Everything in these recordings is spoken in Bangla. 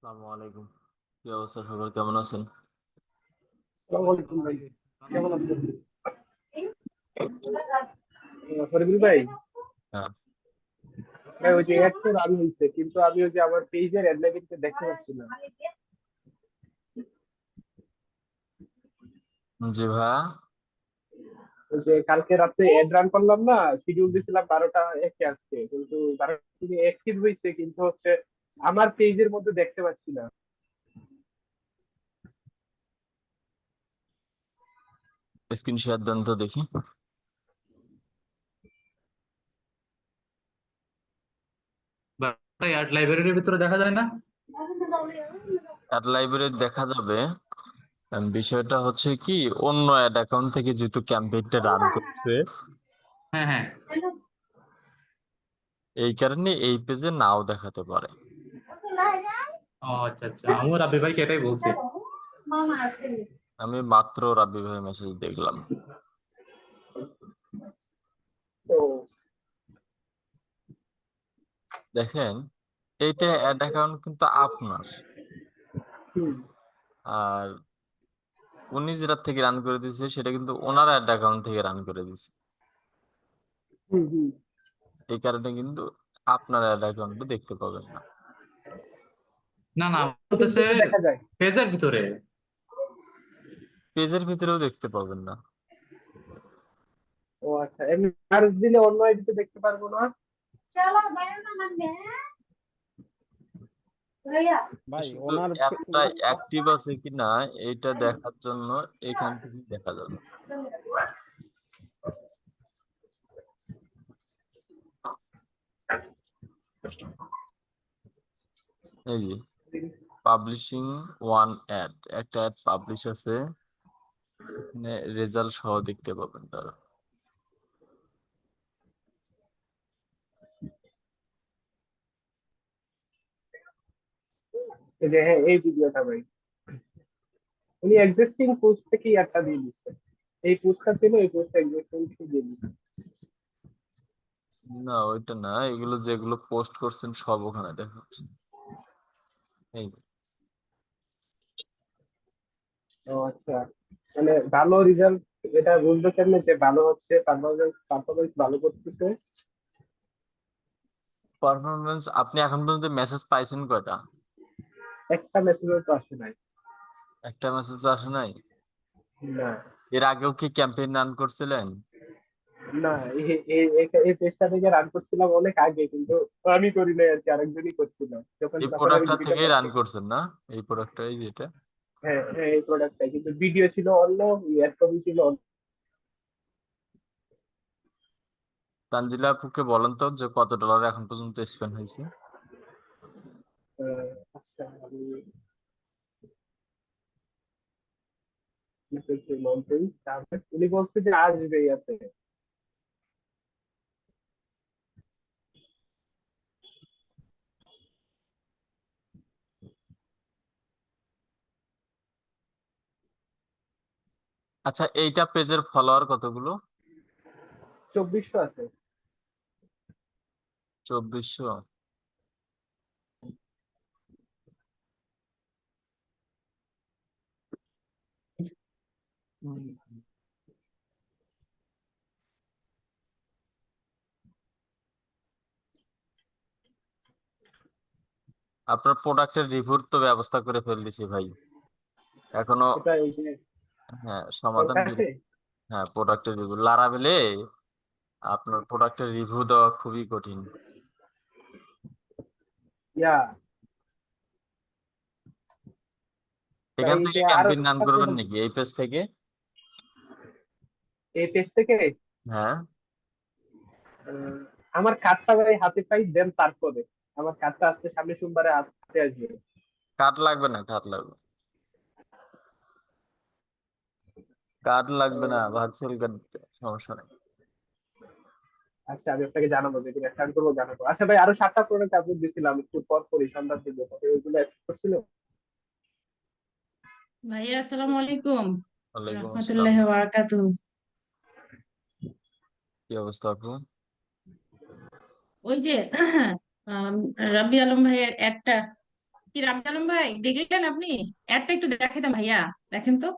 আসসালামু আলাইকুম। কি অবস্থা, সবার কেমন আছেন? আসসালামু আলাইকুম ভাই, কেমন আছেন? ফরিদুল ভাই, হ্যাঁ, ওই যে অ্যাড তো রান হয়েছে, কিন্তু আমি ওই যে আমার পেজের অ্যাডলাইনটা দেখতে পাচ্ছি না। জি ভাইয়া। ওই যে কালকে রাত্রে অ্যাড রান করলাম না, শিডিউল দিছিলাম 12টা 1-এ আজকে, কিন্তু 12টা অ্যাক্টিভ হয়েছে, কিন্তু হচ্ছে আমার পেজের মধ্যে দেখতে পাচ্ছি না। স্ক্রিন শেয়ার দেন তো দেখি। ভাই আর্ট লাইব্রেরির ভিতরে দেখা যায় না? অ্যাড লাইব্রেরি দেখা যাবে। বিষয়টা হচ্ছে কি, অন্য অ্যাড অ্যাকাউন্ট থেকে যেহেতু ক্যাম্পেইনটা রান করছে, হ্যাঁ হ্যাঁ। এই কারণে এই পেজে নাও দেখাতে পারে। ও আচ্ছা আচ্ছা, আমার রাব্বি ভাইকে এটাই বলছি। আমি মাত্র রাব্বি ভাই মেসেজ দেখলাম। তো দেখেন, এইটা অ্যাড অ্যাকাউন্ট কিন্তু আপনার। হুম আর উনি যেটা থেকে রান করে দিয়েছে সেটা কিন্তু ওনার অ্যাড অ্যাকাউন্ট থেকে রান করে দিয়েছে। হুম হুম এই কারণে কিন্তু আপনার অ্যাড অ্যাকাউন্টে দেখতে পাবেন না। না না, কিন্তু বলতেছে তো দেখা যায়। পেজের ভিতরে। পেজের ভিতরেও দেখতে পাবেন না। ও আচ্ছা, এমনি সার্চ দিলে অন্য আইডিতে দেখতে পারবো না? ভাই শুধু ওনার অ্যাপটা অ্যাক্টিভ আছে কিনা এটা দেখার জন্য এখান থেকে দেখা যাবে। এই যে পাবলিশিং ওয়ান অ্যাড, একটা অ্যাড পাবলিশ আছে, এখানে রেজাল্ট সহ দেখতে পাবেন তারা। এই যে হ্যাঁ, এই ভিডিওটা ভাই, উনি এক্সিস্টিং পোস্ট থেকেই একটা দিয়ে দিচ্ছে। এই পোস্টটা ছিল, এই পোস্টটা এক্সিস্টিং থেকে দিয়ে দিচ্ছে। না ওইটা না, এগুলো যেগুলো পোস্ট করছেন সব ওখানে দেখাচ্ছে। এই ও আচ্ছা, মানে ভালো রেজাল্ট, এটা বুঝবো কেমনে যে ভালো হচ্ছে, পারফরমেন্স পারফরমেন্স ভালো করতেছে? পারফরমেন্স, আপনি এখন পর্যন্ত মেসেজ পাইছেন কয়টা? একটা মেসেজও তো আসে নাই। একটা মেসেজ আসে নাই? না এর আগেও কি ক্যাম্পেইন রান করছিলেন? না, এই পেজটা থেকে রান করছিলাম অনেক আগে, কিন্তু আমি করি নাই আর কি, আরেকজনই করছিল। যখন এই তখন আমি প্রোডাক্টটা ভিডিওটা থেকেই রান করছি। করছেন না? এই প্রোডাক্টটাই যেটা হ্যাঁ হ্যাঁ, এই প্রোডাক্টটা, কিন্তু ভিডিও ছিল অন্য, ইয়ার কপি ছিল অন্য। তানজিলা আপুকে বলেন তো যে কত ডলার এখন পর্যন্ত স্পেন্ড হয়েছে। আচ্ছা, আমি মেসেজ লঞ্চই, তারপর উনি বলছে যে আসবে ইয়াতে। আচ্ছা, এইটা পেজের ফলোয়ার কতগুলো? 2400 আছে। 2400? আপনার প্রোডাক্টের রিভিউর তো ব্যবস্থা করে ফেলতেছি ভাই, এখনো। এটা ওই যে হ্যাঁ, তোর সমাধান কাছে। হ্যাঁ, প্রোডাক্টের রিভিউ লারাবেলে আপনার প্রোডাক্টের রিভিউ দেওয়া খুবই কঠিন। ইয়া, তাই এখান এই থেকে যে আরো ক্যাম্পেইন রান একটা করবেন product, নাকি এই পেজ থেকে? এই পেজ থেকে হ্যাঁ, আহ, আমার কার্ডটা ভাই হাতে পাই, দেন তারপরে আমার কার্ডটা আসতে সামনে সোমবারে হাতে আসবে। কার্ড লাগবে না, কার্ড লাগবে, কার্ড লাগবে না, আহ, ভার্চুয়াল কার্ড, সমস্যা নেই। আচ্ছা, আমি আপনাকে জানাবো, যেদিন একটা করবো জানাবো। আচ্ছা ভাই, আরো 7টা প্রোডাক্ট আপলোড দিছিলাম একটু পর পরই, সন্ধ্যার দিকে, পরে ওইগুলো অ্যাক্টিভ করছিল। ভাইয়া আসসালামু আলাইকুম ওয়ালাইকুম আসসালাম। রহমতুল্লাহ বারাকাতুহু। কি অবস্থা আপু? ওই যে আম, রাব্বি আলম ভাইয়ের একটা কি রাব্বি আলম ভাই দেখলেন আপনি? অ্যাডটা একটু দেখাইতাম ভাইয়া, দেখেন তো।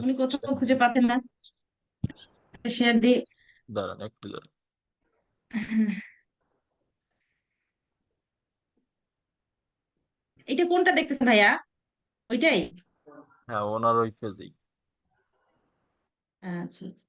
উনি কোথাও খুঁজে পাচ্ছেন না, শেয়ার দিয়ে। দাঁড়ান একটু দাঁড়ান। এটা কোনটা দেখতেছেন ভাইয়া? ওইটাই? হ্যাঁ, ওনার ওই পেজেই। আচ্ছা আচ্ছা।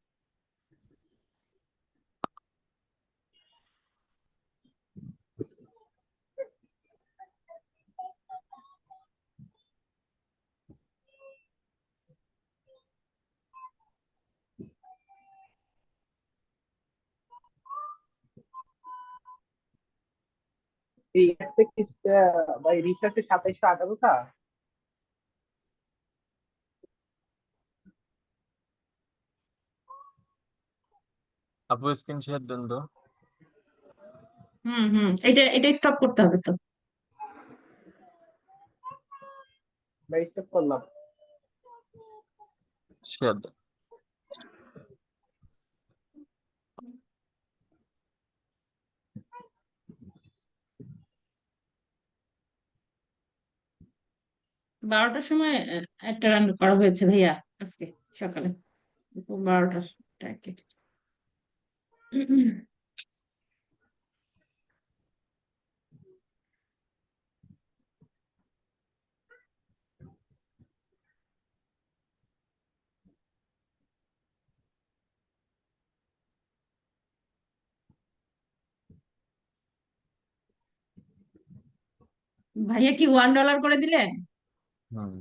এই একটা কি ভাই রিসার্চে 2718টা? আপু স্ক্রিন শেয়ার দেন তো। এটা এটা স্টপ করতে হবে তো। ভাই স্টপ করলাম। শেয়ার দেন। 12টার সময় একটা রান করা হয়েছে ভাইয়া আজকে সকালে, দুপুর 12টার টাকে। ভাইয়া কি $1 করে দিলেন? হুম।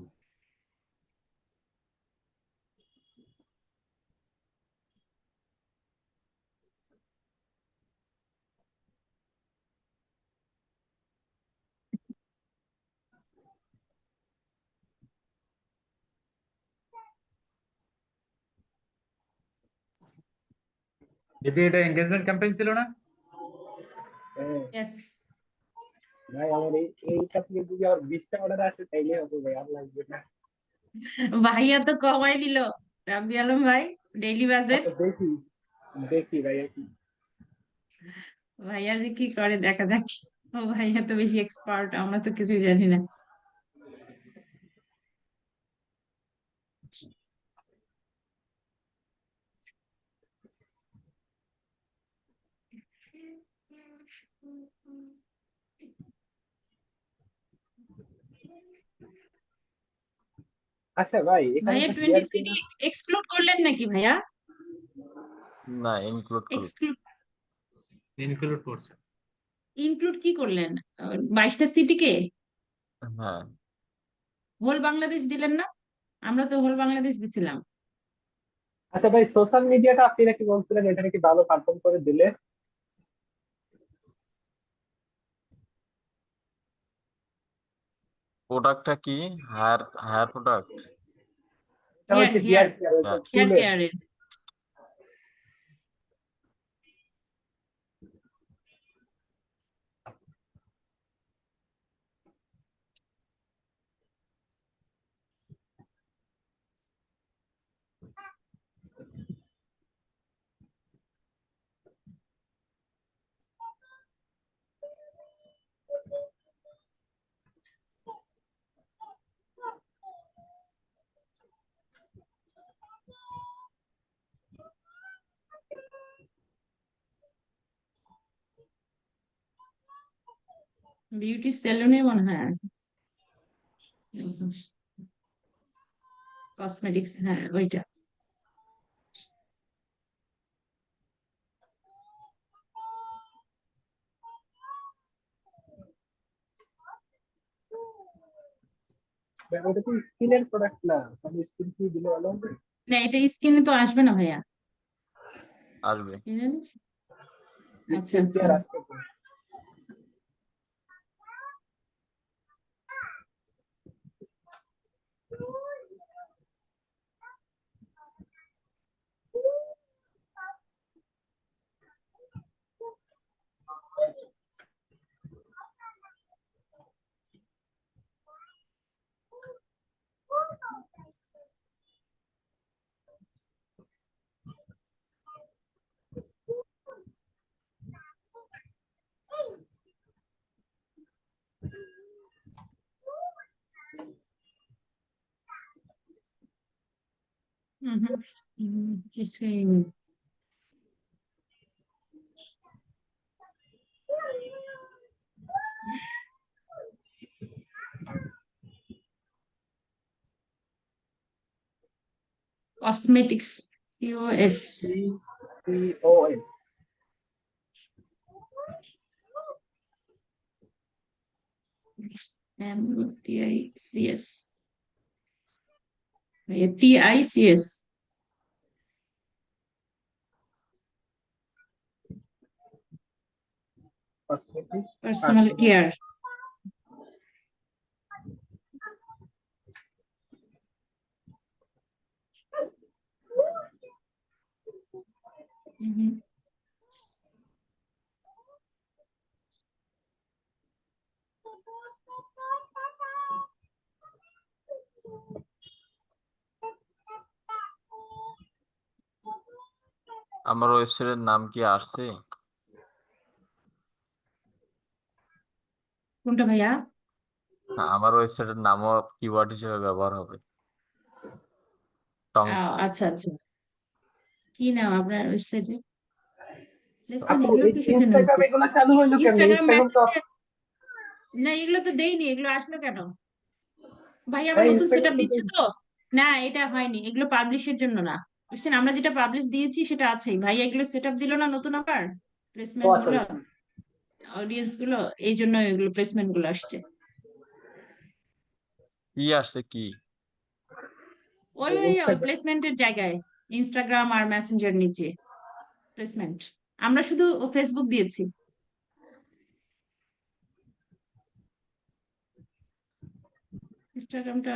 দিদি এটা এঙ্গেজমেন্ট ক্যাম্পেইন ছিল না? হ্যাঁ Yes. ভাই, আমার এইটা থেকে যদি আর 20টা অর্ডার আসে তাইলে হবে ভাই, আর লাগবে না। ভাইয়া তো কমাই দিল, রাব্বি আলম ভাই, ডেইলি বাজেট। আচ্ছা দেখি, দেখি ভাই কি। ভাইয়া যে কি করে দেখা যাক। ও ভাইয়া তো বেশি এক্সপার্ট, আমরা তো কিছুই জানি না। আচ্ছা ভাই, এখানে ভাইয়া তো twenty hair city pin. Exclude করলেন নাকি ভাইয়া? না, ইনক্লুড করুন। এক্সক্লুড, ইনক্লুড করছে। ইনক্লুড কি করলেন? 22টা সিটিকে হ্যাঁ, হোল বাংলাদেশ দিলেন না? আমরা তো হোল বাংলাদেশ দিছিলাম। আচ্ছা ভাই, সোশ্যাল মিডিয়াটা আপনি নাকি বলছিলেন এটা নাকি ভালো পারফর্ম করে দিলে? প্রোডাক্টটা কি? Hair hair product. এটা হেয়ার হচ্ছে হেয়ার হেয়ার কেয়ার, হ্যাঁ। হেয়ার চুলের। কেয়ারের। বিউটি সেলুনে মনে হয়, কসমেটিক্স, হ্যাঁ ওইটা। ভাই, ওটা তো স্কিনের প্রোডাক্ট না, আমি স্কিন কি দিলে ভালো হবে? না এটা স্কিনে তো আসবে না ভাইয়া। আসবে। কি জানিস? আচ্ছা স্কিন আচ্ছা। কেয়ার আসবে তো। Missing. Cosmetics. COS. COS. MTICS. TICS. Cosmetics. Personal care. Mhm. আমার ওয়েবসাইটের নাম কি আসছে? কোনটা ভাইয়া? হ্যাঁ, আমার ওয়েবসাইটের নামও কিওয়ার্ড হিসেবে ব্যবহার হবে। টং আচ্ছা আচ্ছা, কি নাম আপনার ওয়েবসাইটে? আপু এগুলো কিসের জন্য ইনস্টাগ্রাম হচ্ছে? এগুলো চালু হইলো কেন? ইনস্টাগ্রাম ইনস্টাগ্রাম তো মেসেঞ্জার? না, এগুলো তো দেইনি, এগুলো আসলো কেন? ভাই আবার হ্যাঁ নতুন সেটআপ ইনস্টাগ্রাম দিচ্ছে তো। না, এটা হয়নি, এগুলো পাবলিশের জন্য না, বুঝছেন? আমরা যেটা পাবলিশ দিয়েছি সেটা আছেই, ভাই এগুলো সেটআপ দিল না নতুন আবার ও প্লেসমেন্ট আচ্ছা গুলো, অডিয়েন্স গুলো, এই জন্য এগুলো প্লেসমেন্ট গুলো আসছে। কি আসছে কি? ওই ওই ইনস্টাগ্রাম। প্লেসমেন্টের জায়গায় ইনস্টাগ্রাম আর মেসেঞ্জার নিচে প্লেসমেন্ট। আমরা শুধু ফেসবুক দিয়েছি। ইনস্টাগ্রামটা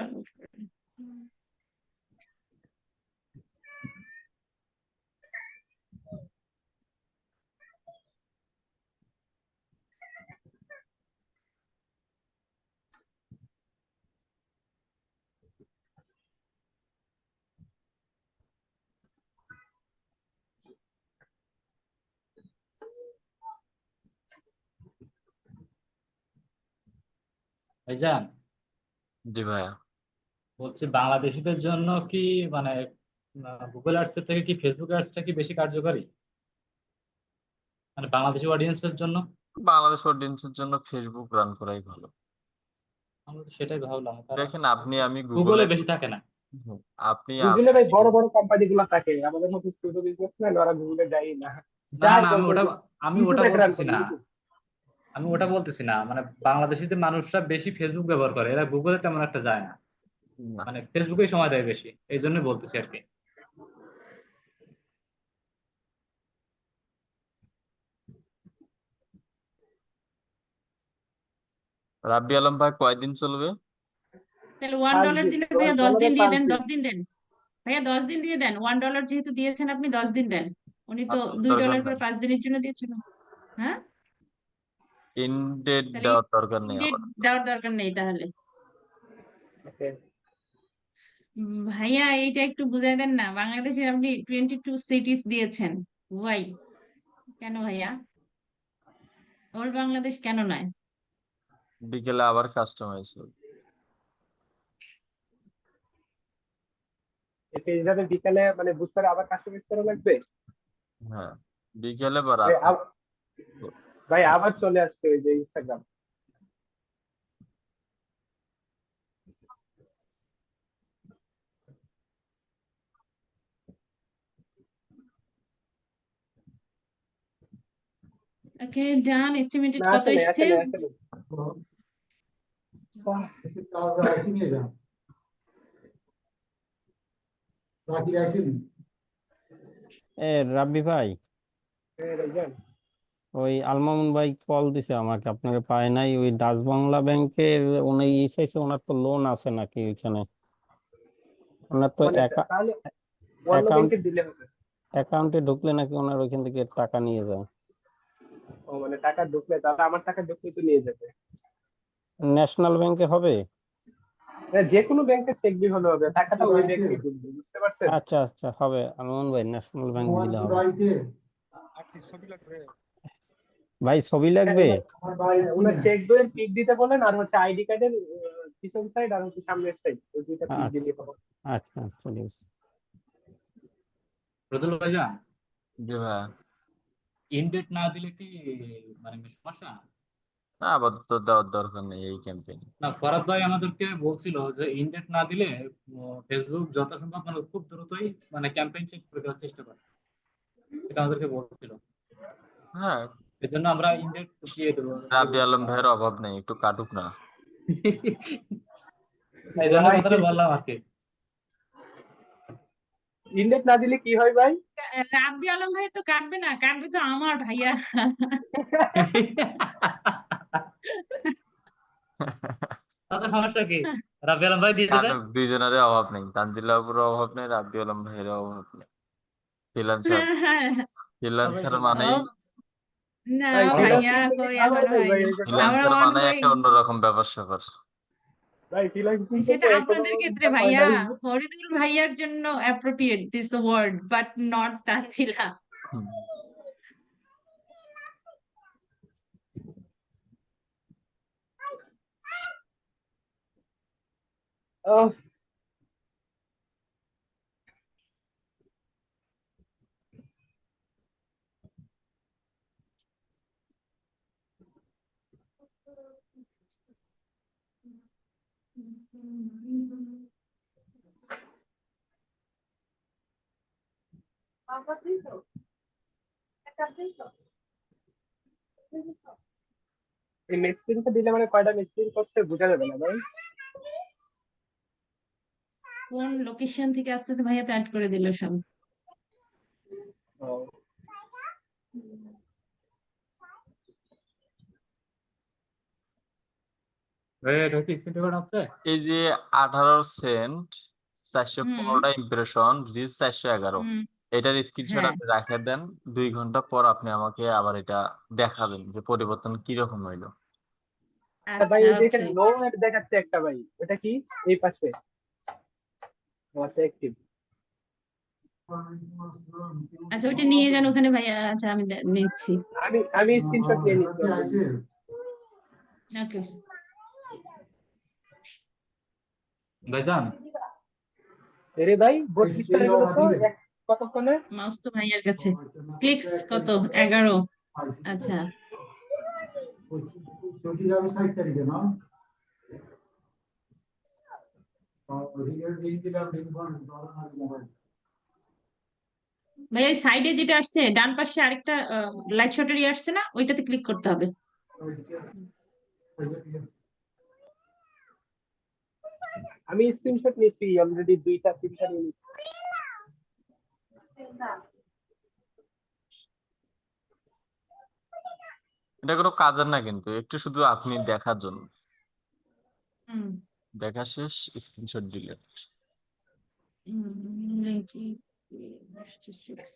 ভাইজান, জি ভাইয়া। বলছি বাংলাদেশিদের জন্য কি মানে গুগল অ্যাডস এর থেকে কি ফেসবুক অ্যাডসটা কি বেশি কার্যকরী, মানে বাংলাদেশি অডিয়েন্সের জন্য? বাংলাদেশ অডিয়েন্সের জন্য ফেসবুক রান করাই ভালো। আমরা তো সেটাই ভাবলাম, কারণ দেখেন আপনি আমি গুগলে গুগলে বেশি থাকে না। আপনি গুগলে ভাই বড় বড় কোম্পানি গুলো থাকে, আমাদের মতো ছোট বিজনেসম্যান ওরা গুগলে যায় না, না যায় না, আমি বলতে ওটা যে আমি ওটা ইউটিউবে রান বলতেছি করে না, ইউটিউব। আমি ওটা বলতেছি না, মানে বাংলাদেশিদের মানুষরা বেশি ফেসবুক ব্যবহার করে, এরা গুগলে তেমন একটা যায় না, না। মানে ফেসবুকেই সময় দেয় বেশি, এই জন্য বলতেছি আর কি। রাব্বি আলম ভাই কয়দিন চলবে? তাহলে পাঁচ $1 দিন দিলে ভাইয়া 10 $1 দিন দিয়ে 5 দেন, দিন। 10 দিন দেন। ভাইয়া 10 দিন দিয়ে দেন, $1 যেহেতু দিয়েছেন আপনি 10 দিন দেন। উনি তো আর তোর দরকার $2 করে নাই। 5 দিনের জন্য দিয়েছিল। হ্যাঁ, ইনডেট তাহলে দেওয়ার দরকার নেই ইন্ডিয়া আমার। দেওয়ার দরকার নেই তাহলে। Okay. ভাইয়া এইটা একটু বুঝাই দেন না, বাংলাদেশে আপনি 22 সিটিস দিয়েছেন, ওয়াই? কেন ভাইয়া? ওল বাংলাদেশ কেন নয়? বিকেলে আবার কাস্টমাইজ হবে। এই পেজটাতে বিকালে মানে বুঝতে আবার কাস্টমাইজ করা লাগবে। হ্যাঁ, বিকেলে বা ভাই রাতে। ভাই আবার চলে আসছে ওই যে ইনস্টাগ্রাম। ওকে ডান, এস্টিমেটেড না কত আসলে এসছে? আসলে আসলে রাব্বি ভাই, ভাইজান। ওই আলমামুন ভাই কল দিছে আমাকে, আপনাকে পায় নাই। ওই ডাচ বাংলা ব্যাংকের উনি চাইছে, ওনার তো লোন আছে নাকি ওইখানে? ওনার তো মানে তাহলে অন্য অ্যাকাউন্ট ব্যাংকে দিলে হবে। অ্যাকাউন্টে ঢুকলে নাকি ওনার ওইখান থেকে টাকা নিয়ে যায়। ও মানে টাকা ঢুকলে, তাহলে আমার টাকা ঢুকলে তো নিয়ে যাবে। ন্যাশনাল ব্যাংকে হবে? মানে যে কোনো ব্যাংকে চেক দিয়ে হলে হবে, টাকাটা ওই ব্যাংকে ঢুকবে, বুঝতে পারছেন? আচ্ছা আচ্ছা, হবে। আলমামুন ভাই, ন্যাশনাল ব্যাংক দিলে হবে। ভাই ছবি হ্যাঁ, লাগবে? ওনার চেক বইয়ের পিক দিতে বলেন, আর হচ্ছে আইডি কার্ডের পিছন সাইড আর হচ্ছে সামনের সাইড, ওই দুইটা পিক আচ্ছা দিলে হবে। আচ্ছা, ঠিক আছে। রদুল ভাইজান, জি ভাইয়া। ইনডেট না দিলে কি মানে সমস্যা? না, আপাতত দেওয়ার দরকার নেই এই ক্যাম্পেইন। না, ফরাদ ভাই আমাদেরকে বলছিল যে ইনডেট না দিলে ফেসবুক যথাসম্ভব মানে খুব দ্রুতই মানে ক্যাম্পেইন চেঞ্জ করে দেওয়ার চেষ্টা করে, এটা আমাদেরকে বলছিল। হ্যাঁ, এই জন্য আমরা ইনডেট দিয়ে দেবো। রাবি আলম ভাইয়ের অভাব নেই, একটু কাটুক না। এই জন্য ভাই কথাটা বললাম আর কি। ইন্ডেক্স না দিলে কি হয় ভাই? রাব্বি আলম ভাই তো কাটবে না, কাটবে তো আমার ভাইয়া। তাতে সমস্যা কি? রাবি আলম ভাই দিয়ে দেবে। কাটুক, দুইজনেরই অভাব নেই, তানজিলা আপুরও অভাব নেই, রাবি আলম ভাইয়ের অভাব নেই। ফ্রিল্যান্সার, ফ্রিল্যান্সার ও মানেই না ভাই ভাইয়া, ফ্রিল্যান্সিং থেকে কই কি আমার হয় নাই ভাই ভাই? না। এটা কোন আমরা ফ্রিল্যান্সার মানে একটা অনগোয়িং। অন্যরকম ব্যাপার স্যাপার। ভাই ফ্রিল্যান্সিং সেটা থেকে এখনো আপনাদের ক্ষেত্রে ইনকাম হয় ভাইয়া, নাই। ফরিদুল ভাইয়ার জন্য appropriate this word, but not Tanzila. Hmm. Ah, এই মেসেজিংটা দিলে মানে কয়টা মেসেজিং করছে বোঝা যাবে না ভাই? কোন লোকেশন থেকে আসতেছে ভাইয়া তো অ্যাড করে দিল সব। ও, এটা কি স্ক্রিন রেকর্ড হচ্ছে? এই যে 18 সেন্ট, হুম 415টা ইমপ্রেশন, রিচ 411, হুম। এটার স্ক্রিনশট হ্যাঁ, আপনি রাখে দেন। 2 ঘন্টা পর আপনি আমাকে আবার এটা দেখাবেন যে পরিবর্তন কিরকম হইলো। তা ভাই আচ্ছা এই যে ওকে। এখানে নো অ্যাড দেখাচ্ছে একটা ভাই, ওটা কি? এই পাশে। ও আচ্ছা, অ্যাক্টিভ। আচ্ছা ওইটা নিয়ে যান ওখানে ভাইয়া। আচ্ছা আমি নিচ্ছি। আমি স্ক্রিনশট নিয়ে নিচ্ছি already। ওকে। ভাইজান, আরে ভাই 32টা হয়ে গেল তো কতক্ষণে? মাউস তো ভাইয়ার কাছে। ক্লিকস কত? 11। আচ্ছা ভাইয়া, সাইডে যেটা আসছে ডান পাশে আরেকটা লাইট শর্টারি আসছে না, ওইটাতে ক্লিক করতে হবে। আমি স্ক্রিনশট নিয়েছি অলরেডি, 2টা 3টা নিয়ে নিচ্ছি। এটা কোনো কাজের না, কিন্তু একটু শুধু আপনি দেখার জন্য। হুম দেখা শেষ, স্ক্রিনশট ডিলিট। 96।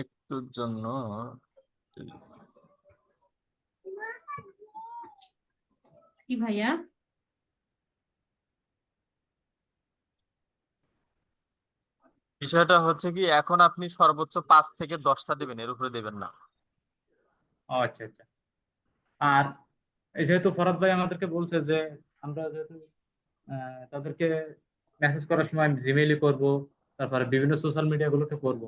একটুর জন্য কি ভাইয়া? বিষয়টা হচ্ছে কি, এখন আপনি সর্বোচ্চ 5 থেকে 10টা দিবেন, এর উপরে দেবেন না। ও আচ্ছা আচ্ছা। আর এই যেহেতু ফরাদ ভাই আমাদেরকে বলছে যে আমরা যেহেতু তাদেরকে মেসেজ করার সময় জিমেইলে করব, তারপরে বিভিন্ন সোশ্যাল মিডিয়া গুলোতে করব,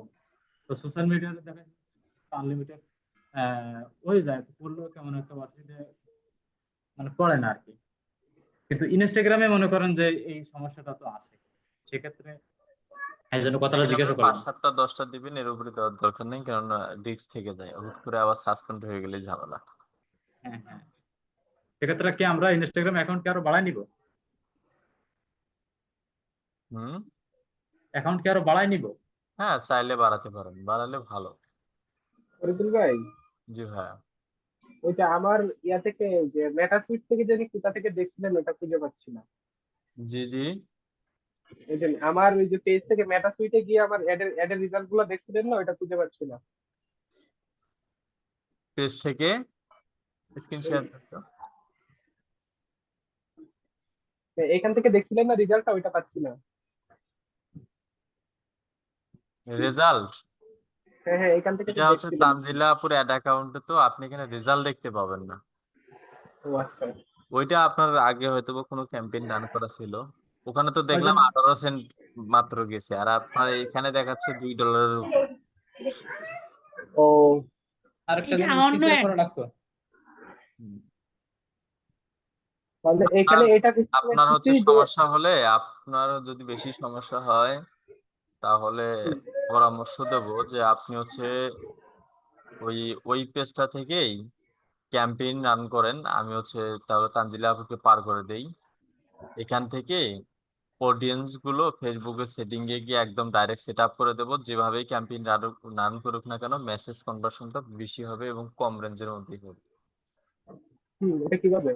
তো সোশ্যাল মিডিয়াতে দেখা আনলিমিটেড হয়ে যায়, তো করলেও কেমন একটা অসুবিধা মানে পড়ে না আর কি। কিন্তু ইনস্টাগ্রামে মনে করেন যে এই সমস্যাটা তো আছে, সেক্ষেত্রে এই জন্য কথাটা ইনস্টাগ্রামে জিজ্ঞাসা 5, করলাম। 7টা 10টা দিবেন, এর উপরে দেওয়ার দরকার নেই, কারণ রিস্ক থেকে যায়, হুট করে আবার সাসপেন্ড হয়ে গেলে ঝামেলা। হ্যাঁ হ্যাঁ, সেক্ষেত্রে কি আমরা ইনস্টাগ্রাম অ্যাকাউন্ট কি আরো বাড়ায় নিব? হুম। অ্যাকাউন্ট কি আরো বাড়ায় নিব? হ্যাঁ, চাইলে বাড়াতে পারেন, বাড়ালে ভালো। ফরিদুল ভাই, জি ভাইয়া। ওই যে আমার ইয়া থেকে, যে মেটা সুইট থেকে যদি কোথা থেকে দেখছিলেন ওটা খুঁজে পাচ্ছি না। জি জি। এই যে আমার ওই যে পেজ থেকে মেটা সুইটে গিয়ে আমার অ্যাডের রেজাল্ট গুলো দেখছিলেন না, ওটা খুঁজে পাচ্ছি না। পেজ থেকে স্ক্রিন ওই শেয়ার করতে এখান থেকে দেখছিলেন না রেজাল্টটা, ওইটা পাচ্ছি না। রেজাল্ট। হ্যাঁ হ্যাঁ, এখান থেকে তো এটা হচ্ছে দেখছিলেন। তানজিলা আপুর অ্যাড অ্যাকাউন্টে, তো আপনি এখানে রেজাল্ট দেখতে পাবেন না। ও আচ্ছা। ওইটা আপনার আগে হয়তো বা কোনো ক্যাম্পেইন রান করা ছিল, ওখানে তো ওই যে দেখলাম 18 সেন্ট মাত্র গেছে, আর আপনার এখানে দেখাচ্ছে $2 উপর। ও আরেকটা এটা জিনিস অন্য ক্লিয়ার অ্যাড। করা লাগতো। হুম। তাহলে আপনার এখানে এটা বুঝতে আপনার হচ্ছে পারতেছি যে সমস্যা হলে, আপনার যদি বেশি সমস্যা হয় তাহলে পরামর্শ দেব যে আপনি হচ্ছে ওই ওই পেজটা থেকেই ক্যাম্পেইন রান করেন। আমি হচ্ছে তাহলে তানজিলা আপুকে পার করে দেই এখান থেকে। অডিয়েন্স গুলো ফেসবুকের সেটিং এ গিয়ে একদম ডাইরেক্ট সেট আপ করে দেবো, যেভাবেই ক্যাম্পেইন রান করুক না কেন মেসেজ কনভার্সনটা বেশি হবে এবং কম রেঞ্জের মধ্যেই হবে। এটা কিভাবে?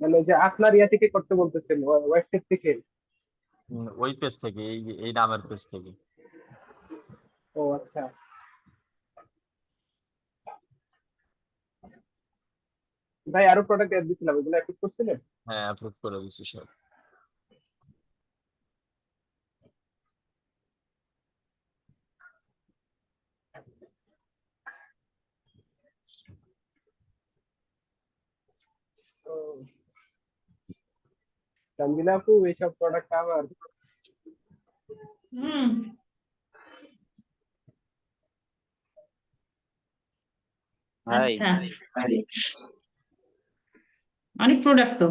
মানে যে আপনার ইয়া থেকে করতে বলতেছেন, ওয়েবসাইট থেকে? ওই পেজ থেকে, এই এই নামের পেজ থেকে। ও আচ্ছা। ভাই আরো প্রোডাক্ট অ্যাড দিছিলাম, এগুলো অ্যাক্টিভ করছিলেন? হ্যাঁ, অ্যাপ্রুভ করে দিচ্ছি সব। তো তানজিলা আপু এইসব প্রোডাক্ট আমার হুম। ভাই আচ্ছা, অনেক প্রোডাক্ট তো।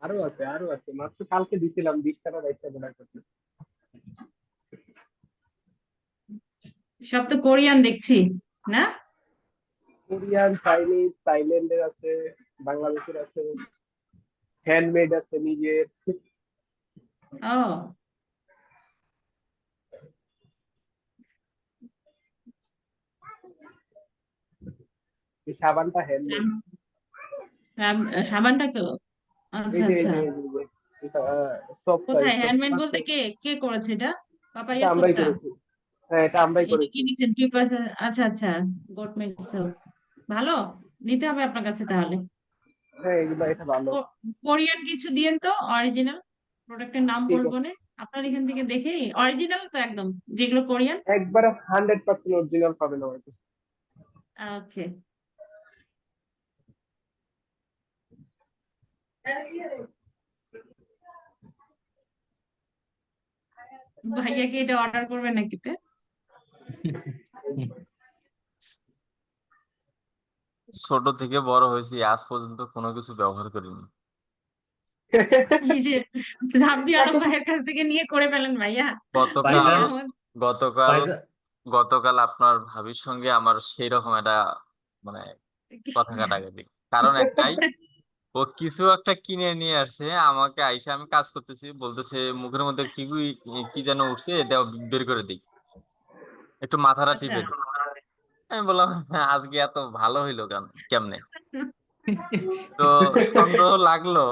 আরো আছে, মাত্র কালকে দিছিলাম 20টা না 22টা প্রোডাক্ট আছে। সব তো কোরিয়ান দেখছি, না? কোরিয়ান, চাইনিজ, থাইল্যান্ডের আছে, বাংলাদেশের আছে, হ্যান্ডমেড আছে নিজের। ও, এই সাবানটা হ্যান্ডমেড। সাবানটা কেউ? আচ্ছা এই যে এই আচ্ছা। যে এই যে এই যে, এটা সফট কোথায় সফট হ্যান্ডমেড বলতে কে কে করেছে এটা? এটা পাপাইয়া আমরাই সোপটা? করেছি। হ্যাঁ, এটা আমরাই এটা কি করেছি। নিছেন আচ্ছা আচ্ছা, গোট মিল্ক সোপ। ভালো, নিতে হবে আপনার কাছে তাহলে। হ্যাঁ, এটা ভালো। কোরিয়ান কিছু দিয়েন তো, অরিজিনাল। প্রোডাক্টের নাম ঠিক বলবো আছে, না, আপনার এখান থেকে দেখে। অরিজিনাল তো একদম, যেগুলো কোরিয়ান। একবারে 100% অরিজিনাল পাবেন আমার কাছে। ওকে। ভাইয়া কি এটা অর্ডার করবে নাকি তে? ছোট থেকে বড় হয়েছি, আজ পর্যন্ত কোনো কিছু ব্যবহার করিনি। এই যে রাব্বি আলম ভাইয়ের কাছ থেকে নিয়ে করে ফেলেন ভাইয়া। গতকাল ভাইজান, গতকাল ভাইজান, গতকাল আপনার ভাবির সঙ্গে আমার সেই রকম একটা মানে কথা কাটাকাটি। কারণ একটাই, ও কিছু একটা কিনে নিয়ে আসছে আমাকে আইসা, আমি কাজ করতেছি, বলতেছে মুখের মধ্যে কি কি যেন উঠছে, দাও বের করে দিই, একটু মাথাটা আচ্ছা। টিপে দিই। আমি বললাম, "হ্যাঁ, আজকে এত ভালো হইলো কেমনে?" তো সন্দেহ লাগলো।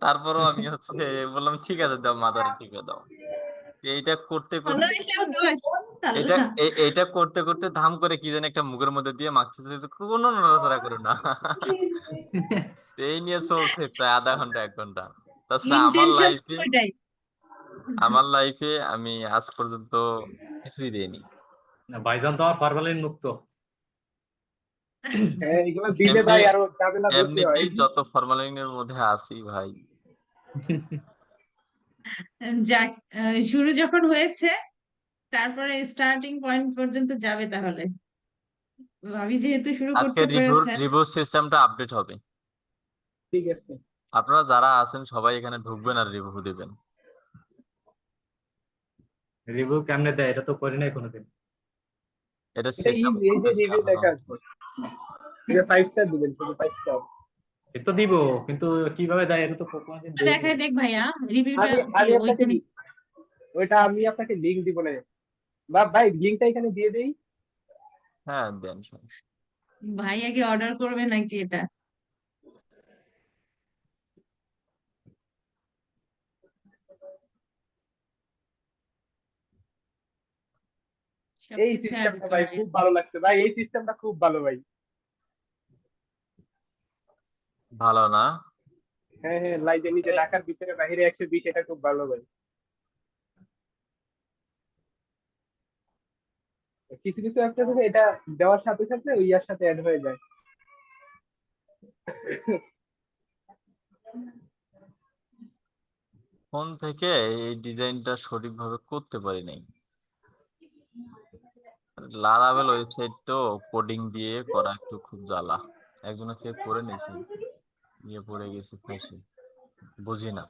তারপরও আমি হচ্ছে বললাম, ঠিক আছে দাও, মাথাটা টিপে দাও। এইটা করতে ভালো করতে হইলেও দোষ। এটা আল্লাহ। এইটা করতে করতে ধাম করে কি যেন একটা মুখের মধ্যে দিয়ে মাখতেছে, যে কোনো নড়াচড়া করে না। তো এই নিয়ে চলছে প্রায় আধা ঘন্টা 1 ঘন্টা। তাছাড়া ইন্টেনশন ওইটাই। আমার লাইফে আমি আজ পর্যন্ত কিছুই দেইনি। ভাইজান তো আমার ফরমালিন মুক্ত। হ্যাঁ, এগুলো দিলে এমনি ভাই আরো ঝামেলা বেশি হয়। এমনিতেই যত ফরমালিনের মধ্যে আছি ভাই। যাক, শুরু যখন হয়েছে, তারপরে স্টার্টিং পয়েন্ট পর্যন্ত যাবে তাহলে। ভাবি যেহেতু শুরু আজকে করতে রিভিউ পেরেছেন। রিভিউ সিস্টেমটা আপডেট হবে। ঠিক আছে। আপনারা যারা আছেন সবাই এখানে ঢুকবেন আর রিভিউ দিবেন। রিভিউ কেমনে দেয় এটা তো করি নাই কোনোদিন। এটা এটা সিস্টেম ইজি, এই যে করতেছি রিভিউ এখনো। লেখা আছে, এটা 5 স্টার দিবেন, শুধু 5 স্টার। এ তো দিব, কিন্তু কিভাবে দেয় এটা তো কোনোদিন দেইনি। দেখাই দেখ ভাইয়া, রিভিউটা আমি কি আমি আপনাকে ওইখানে? ওইটা আমি আপনাকে লিংক দিব না, বা ভাই লিংকটা এখানে দিয়ে দেই। হ্যাঁ, দেন সব। ভাইয়া কি অর্ডার করবে নাকি এটা? এই সবকিছু অ্যাড সিস্টেমটা ভাই করে। খুব ভালো লাগছে ভাই, এই সিস্টেমটা খুব ভালো ভাই। ভালো না? হ্যাঁ হ্যাঁ, লাইজেনি যে ঢাকার ভিতরে বাইরে 120, এটা খুব ভালো ভাই। কিছু কিছু অ্যাপ আছে এটা দেওয়ার সাথে সাথে ওই ইয়ার সাথে অ্যাড হয়ে যায়। ফোন থেকে এই ডিজাইনটা সঠিকভাবে করতে পারি নাই। লারাভেল ওয়েবসাইট তো কোডিং দিয়ে করা একটু খুব জ্বালা। একজনের থেকে করে নিয়েছি, নিয়ে পড়ে গেছি ফাঁসি, বুঝি না।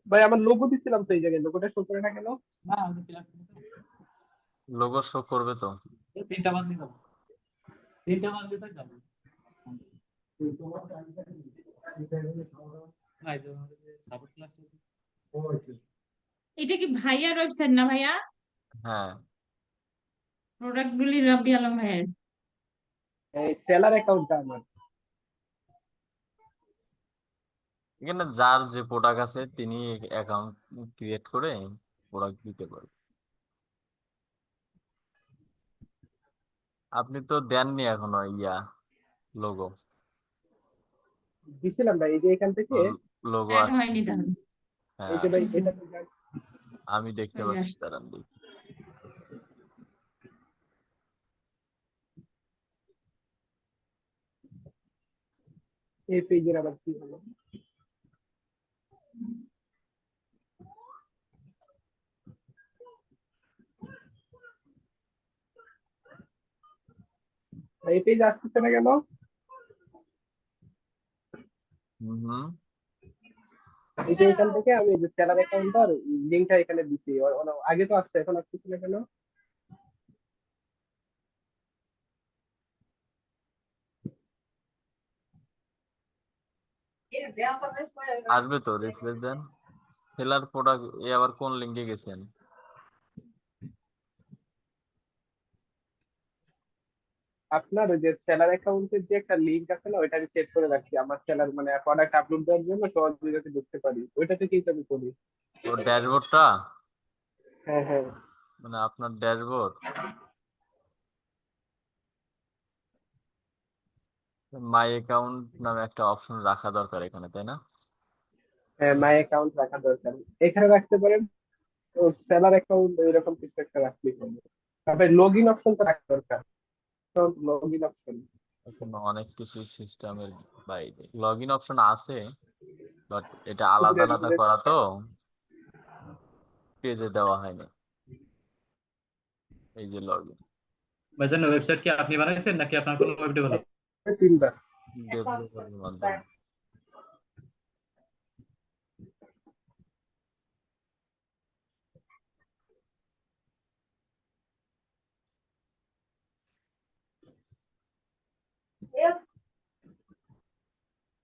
ভাই আমার লোগো দিছিলাম তো এই জায়গায়, লোগোটা শো করে না কেন? না ওই যে class লোগো শো করবে তো। এই 3টা বাজলে যাবো, 3টা বাজলে তো যাবো। না এই যে সাপোর্ট ক্লাস। এটা কি ভাইয়ার ওয়েবসাইট না ভাইয়া? হ্যাঁ, প্রোডাক্ট গুলি রাব্বি আলম ভাইয়ের। এই সেলার অ্যাকাউন্টটা আমার। এখানে যার যে প্রোডাক্ট আছে তিনি অ্যাকাউন্ট ক্রিয়েট করে প্রোডাক্ট দিতে পারবে। আপনি তো দেননি এখনো ইয়া লোগো। দিছিলাম ভাই, এই যে এখান থেকে লোগো অ্যাড আসছে। হয়নি তাহলে। এই হ্যাঁ, যে ভাই আসছে, এটা আমি দেখতে চলে পাচ্ছি, আসছে। দাঁড়ান দেখি। এই পেজের আবার কি হলো? এই পেজ আসতেছে না কেন? হুম, এই যে এখান থেকে আমি যে সেলার অ্যাকাউন্টটার লিংকটা এখানে দিছি, আগে তো আসছে, এখন আসতেছে না কেন? আসবে তো, রিফ্রেশ দেন। সেলার প্রোডাক্ট এ আবার কোন লিঙ্কে গেছেন? আপনার ওই যে সেলার অ্যাকাউন্টের যে একটা লিংক আছে না, ওইটা আমি সেট করে রাখছি আমার সেলার মানে প্রোডাক্ট আপলোড দেওয়ার জন্য, সহজে যাতে ঢুকতে পারি, ওইটা থেকেই তো আমি করি। ও ড্যাশবোর্ডটা, হ্যাঁ হ্যাঁ। মানে আপনার ড্যাশবোর্ড। মাই অ্যাকাউন্ট নামে একটা অপশন রাখা দরকার এখানে, তাই না? হ্যাঁ মাই অ্যাকাউন্ট রাখা দরকার, এখানে রাখতে পারেন। তো সেলার অ্যাকাউন্ট এরকম কিছু একটা রাখলেই হবে। তারপরে লগ ইন অপশনটা রাখা দরকার, লগ ইন অপশন। এখন অনেক কিছু সিস্টেমের বাইরে লগ ইন অপশন আছে, বাট এটা আলাদা আলাদা করা তো পেজে দেওয়া হয়নি। এই যে লগ ইন ভাইজান ওয়েবসাইট কি আপনি বানাইছেন নাকি আপনার কোনো ওয়েব ডেভেলপার? তিনবার। ডেভেলপারের মাধ্যমে।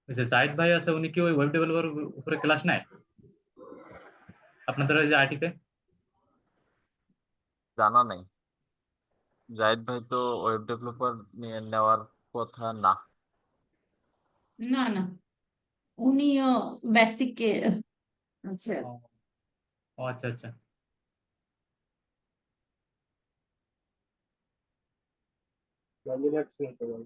ওই যে জাহিদ ভাই আছে উনি কি ওই ওয়েব ডেভেলপার উপরে ক্লাস নেয় আপনাদের ওই যে আইটিতে? জানা নেই, জাহিদ ভাই তো ওয়েব ডেভেলপার নিয়ে নেওয়ার কথা না। না না, উনিও বেসিক আচ্ছা। ও ও, আচ্ছা আচ্ছা। লগ ইন অপশন হতে পারে।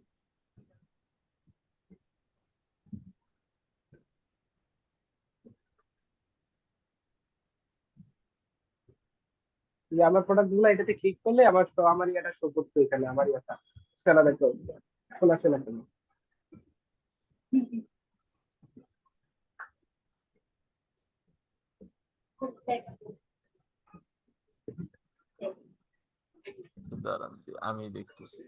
যে আমার প্রোডাক্ট গুলো এটাতে ক্লিক করলে আমার এটা শো করতো, এখানে আমার এটা সেলার অ্যাকাউন্ট এখন আসে না কেন? দাঁড়ান আমি দেখতেছি।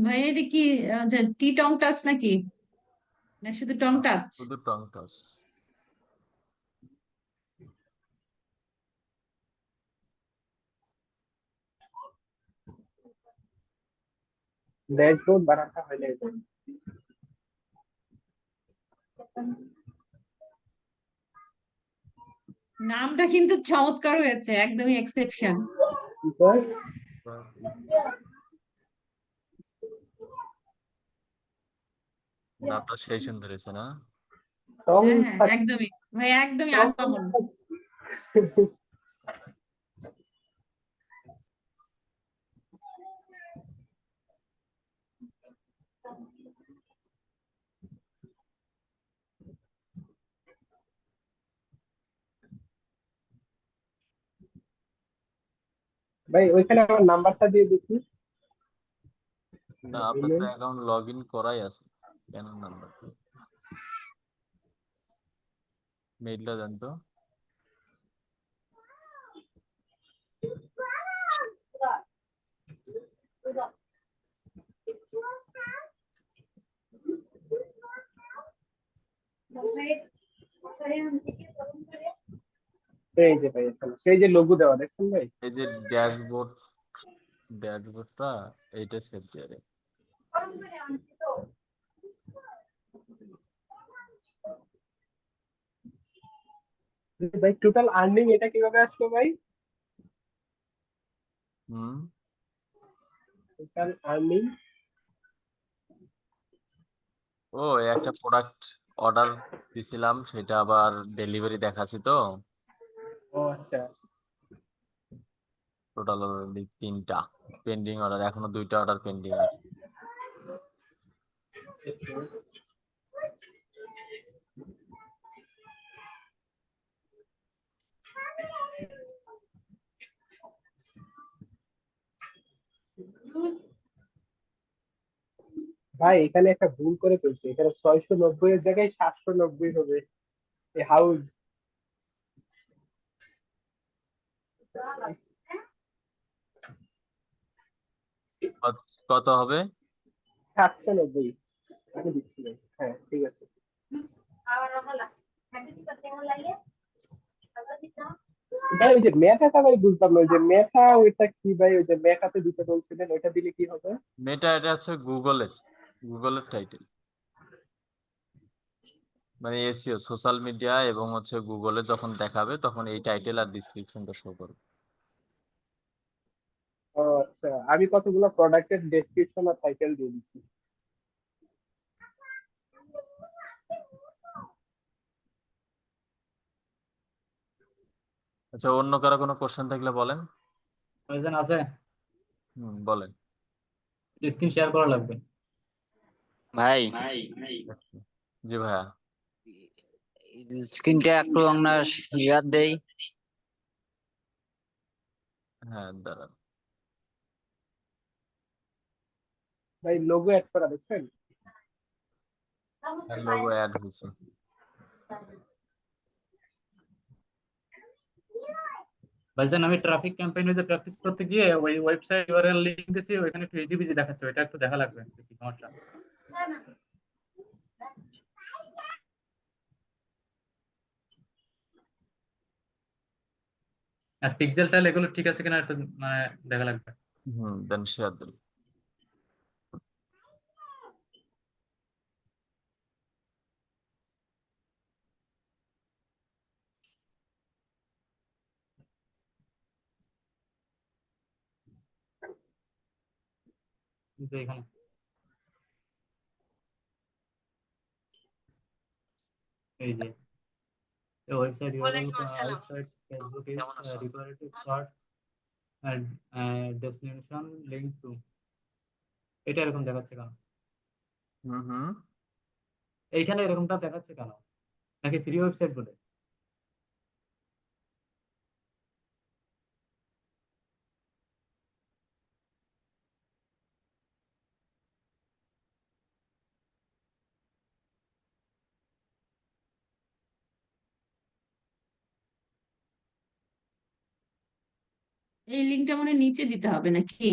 ভাই এটা কি টি টং টাচ নাকি, না শুধু টং টাচ? শুধু টং টাচ। ড্যাশবোর্ড বানাতে হয় না এটা। নামটা কিন্তু চমৎকার হয়েছে, একদমই এক্সেপশন। কি কয়? নামটা সেই সুন্দর হয়েছে না? টং হ্যাঁ হ্যাঁ, টাচ, একদমই ভাই, একদমই টং আনকমন। টাচ। ভাই ওইখানে আমার নাম্বারটা দিয়ে দেখি। না, আপনার তো অ্যাকাউন্ট লগ ইন করাই আছে, কেন নাম্বার? মেইলটা দেন তো। এই যে ভাই এখানে সেই যে লোগো দেওয়া দেখছেন ভাই। এই যে ড্যাশবোর্ডটা এইটা সেভ দিয়ে দেন। ভাই টোটাল আর্নিং এটা কিভাবে আসলো ভাই? হুম। Total earning. ও, একটা প্রোডাক্ট অর্ডার দিছিলাম, সেটা আবার ডেলিভারি দেখাচ্ছি তো। ও আচ্ছা। টোটাল অলরেডি 3টা পেন্ডিং অর্ডার, এখনো 2টা অর্ডার পেন্ডিং আছে। ভাই এখানে একটা ভুল করে ফেলছে, এখানে 690 এর জায়গায় 790 হবে। এই হাউস কত হবে? 790। আমি দিচ্ছি ভাই, হ্যাঁ ঠিক আছে। ভাই ওই যে মেটাটা ভাই বুঝলাম না, ওই যে মেটা ওইটা কি ভাই? ওই যে মেটাতে দিতে বলছিলেন, ওইটা দিলে কি হবে? মেটা, এটা হচ্ছে গুগলের টাইটেল, মানে এসইও, সোশ্যাল মিডিয়া এবং হচ্ছে গুগলে যখন দেখাবে তখন এই টাইটেল আর ডিসক্রিপশনটা শো করবে। ও আচ্ছা, আমি কতগুলো প্রোডাক্টের ডেসক্রিপশন আর টাইটেল দিয়ে দিচ্ছি। আচ্ছা, অন্য কারো কোনো কোশ্চেন থাকলে বলেন। প্রয়োজন আছে? বলেন। স্ক্রিন শেয়ার করা লাগবে। ভাই জি ভাইয়া। স্ক্রিনটা একটু আমরা শেয়ার দেই। হ্যাঁ, দাঁড়ান। ভাই লোগো অ্যাড করা দেখছেন? লোগো অ্যাড হয়েছে। ভাইজান, আমি ট্রাফিক ক্যাম্পেইনে যে প্র্যাকটিস করতে গিয়ে ওই ওয়েবসাইট ইউআরএল লিংক দিয়েছি, ওইখানে একটু ইজি বিজি দেখাচ্ছে, এটা একটু দেখা লাগবে কি সমস্যা। আর পিক্সেল টাইল এগুলো ঠিক আছে কিনা একটু মানে দেখা লাগবে। দেন শেয়ার দিন। কিন্তু এখানে এই যে website URL outside Facebook is কেমন আছো? Required to short destination link to, এটা এরকম দেখাচ্ছে কেন? হুম হুম এইখানে এরকমটা দেখাচ্ছে কেন? নাকি ফ্রি ওয়েবসাইট বলে? এই লিঙ্কটা মনে হয় নিচে দিতে হবে নাকি?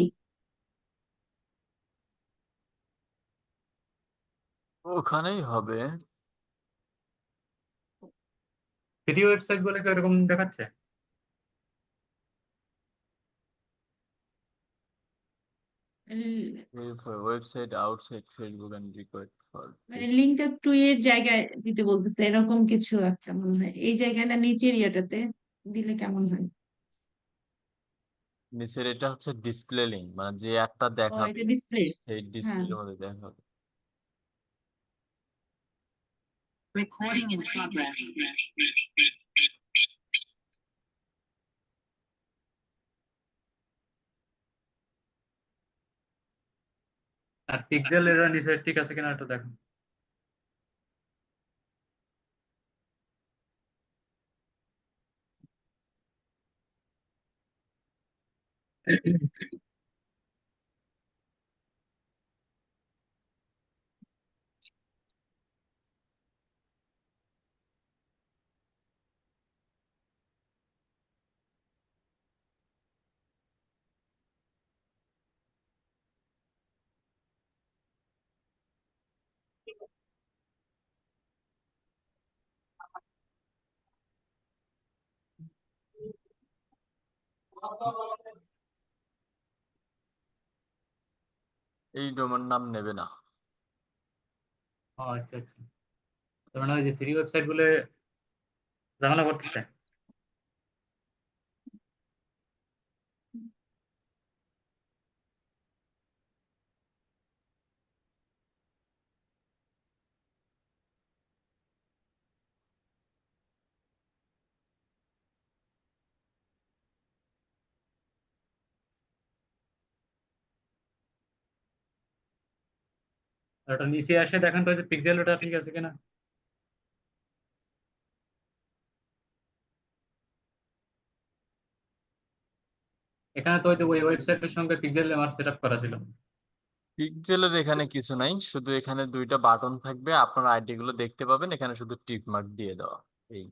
ওখানেই হবে। ফ্রি ওয়েবসাইট বলে কি এরকম দেখাচ্ছে? Website outside Facebook and required for মানে লিঙ্কটা টু এর জায়গায় দিতে বলতেছে, এরকম কিছু একটা মনে হয়। এই জায়গাটা নিচের ইয়াটাতে দিলে কেমন হয়? নিচের এটা হচ্ছে ডিসপ্লে লিংক, মানে যে একটা ও, দেখাবে এটা ডিসপ্লে। সেই হ্যাঁ। ডিসপ্লের মধ্যে দেখাবে। Recording in progress. আর পিক্সেল এর নিচে ঠিক আছে কিনা একটু দেখুন। এই ডোমেন নাম নেবে না। ও আচ্ছা আচ্ছা, তার মানে ওই যে ফ্রি ওয়েবসাইট গুলো ঝামেলা করতেছে। আর ওটা নিচে আসে দেখেন তো, ওই যে পিক্সেল ওটা ঠিক আছে কিনা। এখানে তো ওই যে ওই ওয়েবসাইটের সঙ্গে পিক্সেল আমার সেট আপ করা ছিল। পিক্সেলের এখানে কিছু নাই, শুধু এখানে দুইটা বাটন থাকবে, আপনার আইডি গুলো দেখতে পাবেন, এখানে শুধু টিক মার্ক দিয়ে দেওয়া। এই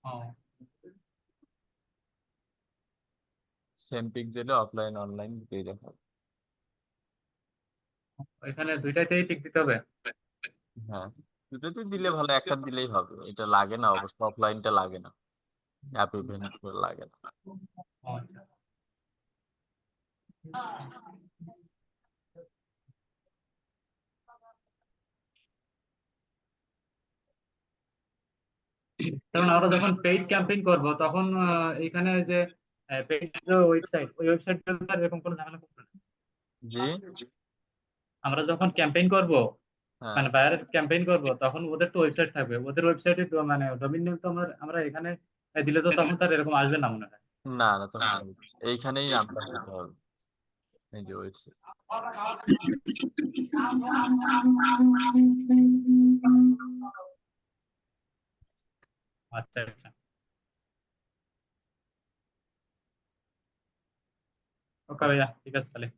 ও সেম পিক্সেলে অফলাইন অনলাইন দুটোই দেখাবে। এখানে দুইটাতেই টিক দিতে হবে। হ্যাঁ, দুটোতে দিলে ভালো, একটা দিলেই হবে। এটা লাগে না অবশ্য, অফলাইনটা লাগে না, অ্যাপ ইভেন্ট লাগে না। ও আচ্ছা। তখন আমরা যখন পেইড ক্যাম্পেইন করব তখন এখানে ওই যে পেইড যে ওয়েবসাইট, ওই ওয়েবসাইট এরকম কোনো ঝামেলা করবে না। জি। আমরা যখন ক্যাম্পেইন করব, হ্যাঁ, মানে বাইরের ক্যাম্পেইন করব, তখন ওদের তো ওয়েবসাইট থাকবে, ওদের ওয়েবসাইটে মানে ডোমেইন নেম তো আমরা এখানে দিলে তো তখন তার এরকম আসবে না মনে হয়। না না, তখন এইখানেই নামটা দিতে হবে, এই যে ওয়েবসাইট। আচ্ছা আচ্ছা, ওকে ভাইয়া, ঠিক আছে তাহলে।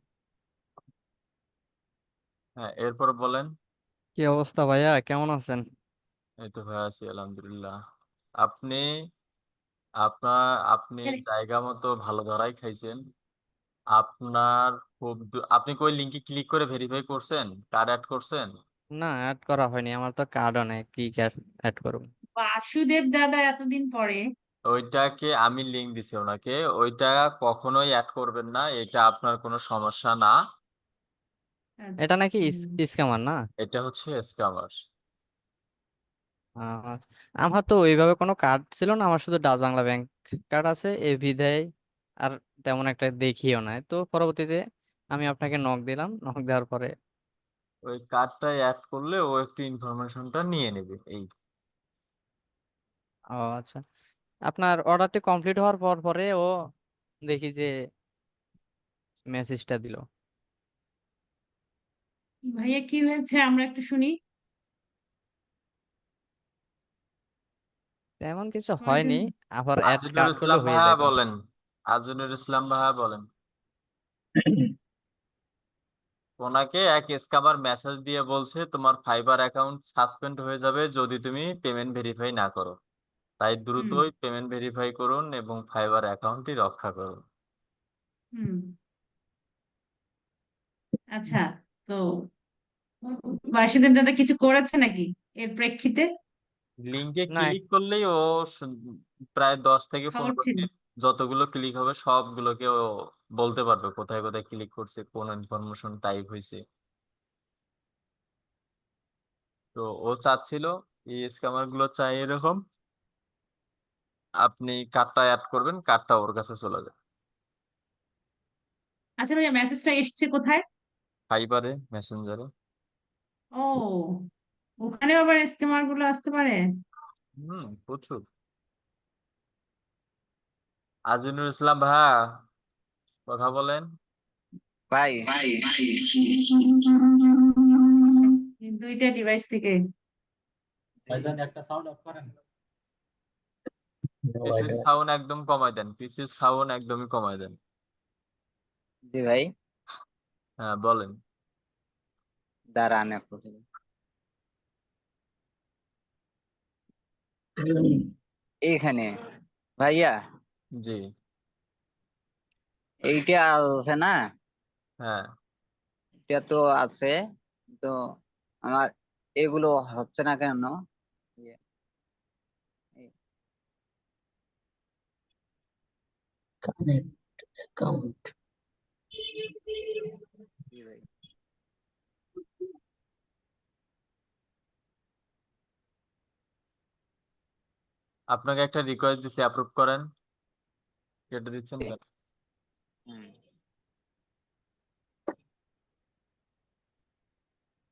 হ্যাঁ, এরপর বলেন। কি অবস্থা ভাইয়া, কেমন আছেন? এই তো ভাই আছি আলহামদুলিল্লাহ। আপনি আপনি জায়গা মতো ভালো ধরাই খাইছেন। আপনার আপনি কই লিঙ্কে ক্লিক করে ভেরিফাই করছেন, কার্ড অ্যাড করছেন? না, অ্যাড করা হয়নি, আমার তো কার্ডও নেই, কি অ্যাড করবো? বাসুদেব দাদা এতদিন পরে। ওইটাকে আমি লিঙ্ক দিছি ওনাকে, ওইটা কখনোই অ্যাড করবেন না, এটা আপনার কোনো সমস্যা না। এটা নাকি আচ্ছা, স্ক্যামার না? এটা হচ্ছে স্ক্যামার। আহ, আমার তো ওইভাবে কোনো কার্ড ছিল না, আমার শুধু ডাচ বাংলা ব্যাংক কার্ড আছে, এই বিধায় আর তেমন একটা দেখিও না। তো পরবর্তীতে আমি আপনাকে নক দিলাম, নক দেওয়ার পরে ওই কার্ডটা অ্যাড করলে ও একটু ইনফরমেশনটা নিয়ে নেবে এই। ও আচ্ছা, আপনার অর্ডারটি কমপ্লিট হওয়ার পর পরে ও দেখি যে মেসেজটা দিল। ভাইয়া কি হয়েছে আমরা একটু শুনি। তেমন কিছু হয়নি, হয়তো- আবার অ্যাড আজিনুর কার্ড করলে ইসলাম হয়ে ভাইয়া যেত। বলেন। আজিনুর ইসলাম ভাইয়া বলেন। ওনাকে এক স্ক্যামার মেসেজ দিয়ে বলছে তোমার ফাইবার অ্যাকাউন্ট সাসপেন্ড হয়ে যাবে যদি তুমি পেমেন্ট ভেরিফাই না করো। তাই হুম দ্রুতই পেমেন্ট ভেরিফাই করুন এবং ফাইবার অ্যাকাউন্টটি রক্ষা করুন। হুম। আচ্ছা, তো বাসুদেব দাদা কিছু করেছে নাকি এর প্রেক্ষিতে? লিঙ্কে না, ক্লিক করলেই ও প্রায় 10 থেকে 15 খবর ছিল। মিনিট যতগুলো ক্লিক হবে সবগুলোকে ও বলতে পারবে কোথায় কোথায় ক্লিক করছে, কোন ইনফরমেশন টাইপ হয়েছে। তো ও চাচ্ছিল, এই স্ক্যামার গুলো চাই এরকম, আপনি কার্ডটা অ্যাড করবেন, কার্ডটা ওর কাছে চলে যাবে। আচ্ছা ভাইয়া, মেসেজটা এসছে কোথায়? ফাইবারে, মেসেঞ্জারে। ও, ওখানেও আবার স্ক্যামার গুলো আসতে পারে। প্রচুর। আজিনুর ইসলাম ভাইয়া, কথা বলেন। ভাই দুইটা ডিভাইস থেকে। ভাইজান একটা সাউন্ড অফ করেন। পিসির সাউন্ড একদম কমায় দেন, পিসির সাউন্ড একদমই কমায় দেন। জি ভাই, হ্যাঁ বলেন। দাঁড়ান একটু। এইখানে ভাইয়া, জি। এইটা আছে না, হ্যাঁ, এটা তো আছে, তো আমার এগুলো হচ্ছে না কেন? ইয়ে, এই- জি ভাই। আপনাকে একটা রিকোয়েস্ট দিচ্ছি, অ্যাপ্রুভ করেন। কেটে দিচ্ছেন কেন? হুম,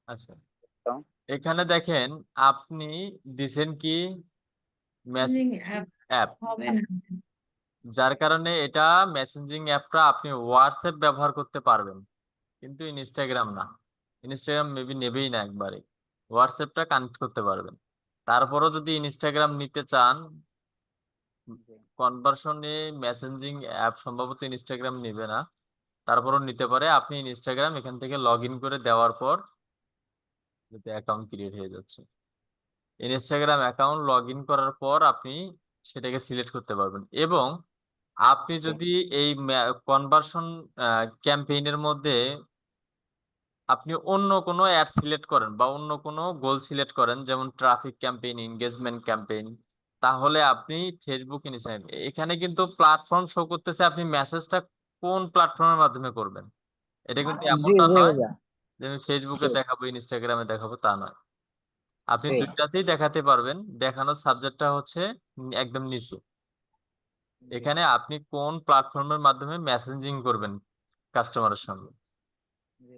আচ্ছা, তো এখানে দেখেন আপনি দিছেন কি মেসেজ অ্যাপ অ্যাপ, হবে না। যার কারণে এটা মেসেঞ্জিং অ্যাপটা আপনি হোয়াটসঅ্যাপ ব্যবহার করতে পারবেন, কিন্তু ইনস্টাগ্রাম না। ইনস্টাগ্রাম মেবি নেবেই না একবারে, হোয়াটসঅ্যাপটা কানেক্ট করতে পারবেন। তারপরও যদি ইনস্টাগ্রাম নিতে চান, জি, কনভার্সনে মেসেঞ্জিং অ্যাপ সম্ভবত ইনস্টাগ্রাম নেবে না, তারপরও নিতে পারে। আপনি ইনস্টাগ্রাম এখান থেকে লগ ইন করে দেওয়ার পর অ্যাকাউন্ট ক্রিয়েট হয়ে যাচ্ছে। ইনস্টাগ্রাম অ্যাকাউন্ট লগ ইন করার পর আপনি সেটাকে সিলেক্ট করতে পারবেন। এবং আপনি যদি এই কনভার্সন ক্যাম্পেইনের মধ্যে আপনি অন্য কোনো অ্যাড সিলেক্ট করেন বা অন্য কোনো গোল সিলেক্ট করেন, যেমন ট্রাফিক ক্যাম্পেইন, এনগেজমেন্ট ক্যাম্পেইন, তাহলে আপনি ফেসবুক, ইনস্টাগ্রাম, এখানে কিন্তু প্ল্যাটফর্ম শো করতেছে, আপনি মেসেজটা কোন প্ল্যাটফর্মের মাধ্যমে করবেন। এটা কিন্তু জি এমনটা জি নয় ভাইয়া, যে আমি ফেসবুকে জি দেখাবো, ইনস্টাগ্রামে দেখাবো, তা নয়। আপনি জি দুইটাতেই দেখাতে পারবেন। দেখানোর সাবজেক্টটা হচ্ছে একদম নিচে। জি এখানে আপনি কোন প্ল্যাটফর্মের মাধ্যমে মেসেজিং করবেন কাস্টমারের সঙ্গে।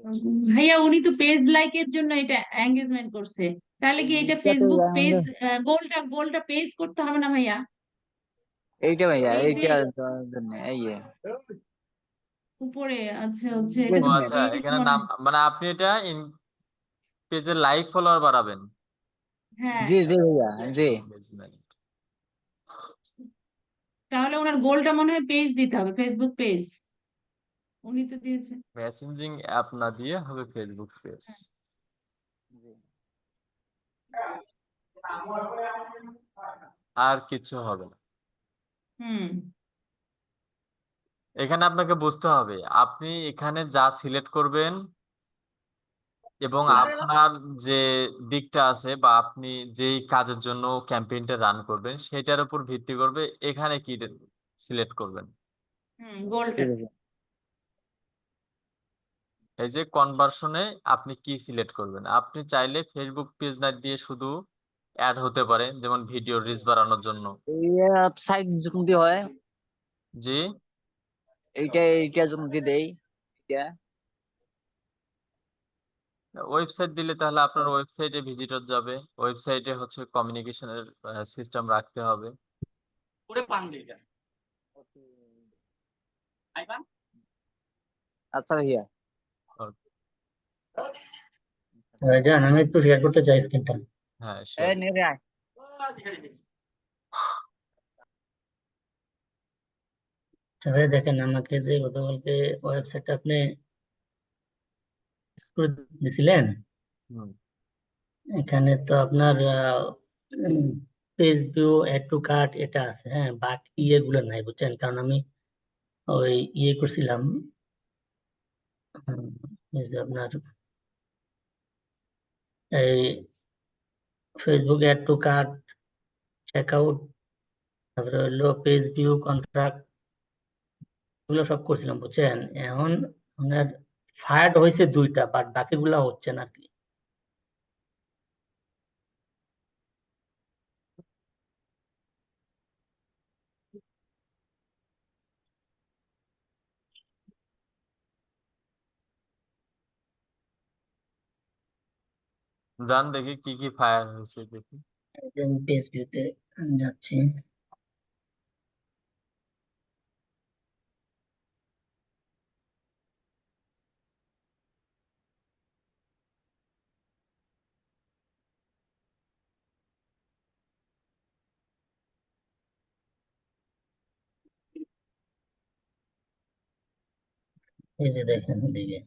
জি। ভাইয়া উনি তো পেজ লাইকের জন্য এটা এঙ্গেজমেন্ট করছে, তাহলে কি এটা এইটাতে ফেসবুক পেজ, আমাদের- গোলটা পেজ করতে হবে না ভাইয়া? এইটা ভাইয়া, পেজে এইটার জন্য এই উপরে আছে হচ্ছে, এটা ও তো engagement। আচ্ছা, পেজ এখানে মনে নাম হচ্ছে। মানে আপনি এটা পেজে লাইক ফলোয়ার বাড়াবেন। হ্যাঁ, জি জি ভাইয়া, জি এনগেজমেন্ট, তাহলে ওনার গোলটা মনে হয় পেজ দিতে হবে, ফেসবুক পেজ উনি তো দিয়েছে। মেসেঞ্জিং অ্যাপ না দিয়ে হবে ফেসবুক পেজ। জি। আর কিছু হবে না। হুম। এখানে আপনাকে বুঝতে হবে, আপনি এখানে যা সিলেক্ট করবেন এবং আপনার যে দিকটা আছে বা আপনি যেই কাজের জন্য ক্যাম্পেইনটা রান করবেন সেটার উপর ভিত্তি করবে এখানে কি সিলেক্ট করবেন। হুম, গোলটা। ঠিক আছে। এই যে কনভার্সনে আপনি কি সিলেক্ট করবেন, আপনি চাইলে ফেসবুক পেজ না দিয়ে শুধু অ্যাড হতে পারে, যেমন ভিডিও রিচ বাড়ানোর জন্য। এই সাইড যদি হয়, জি, এইটা যদি দেই, এটা ওয়েবসাইট দিলে তাহলে আপনার ওয়েবসাইটে ভিজিটর যাবে, ওয়েবসাইটে হচ্ছে কমিউনিকেশনের সিস্টেম রাখতে হবে। আচ্ছা ভাইয়া। ভাইজান আমি একটু শেয়ার করতে চাই স্ক্রিনটা। হ্যাঁ এ শেয়ার। নেবে আয়। আচ্ছা ভাই দেখেন, আমাকে যে গতকালকে ওয়েবসাইটটা আপনি করে দিয়েছিলেন, হুম, এখানে তো আপনার page view, add to cart এটা আছে, হ্যাঁ, বাকি ইয়েগুলো নাই বুঝছেন, কারণ আমি ওই ইয়ে করছিলাম, এই যে আপনার এই Facebook add to cart, checkout, তারপরে হলো পেজ ভিউ, কন্ট্রাক্ট, এগুলো সব করছিলাম বুঝছেন। এখন আপনার ফায়ার্ড হয়েছে দুইটা, বাট বাকিগুলা হচ্ছে না আর কি। জান দেখি কি কি ফায়ার হয়েছে দেখি। এই যে আমি পেজ ভিউতে যাচ্ছি। এই যে দেখেন এদিকে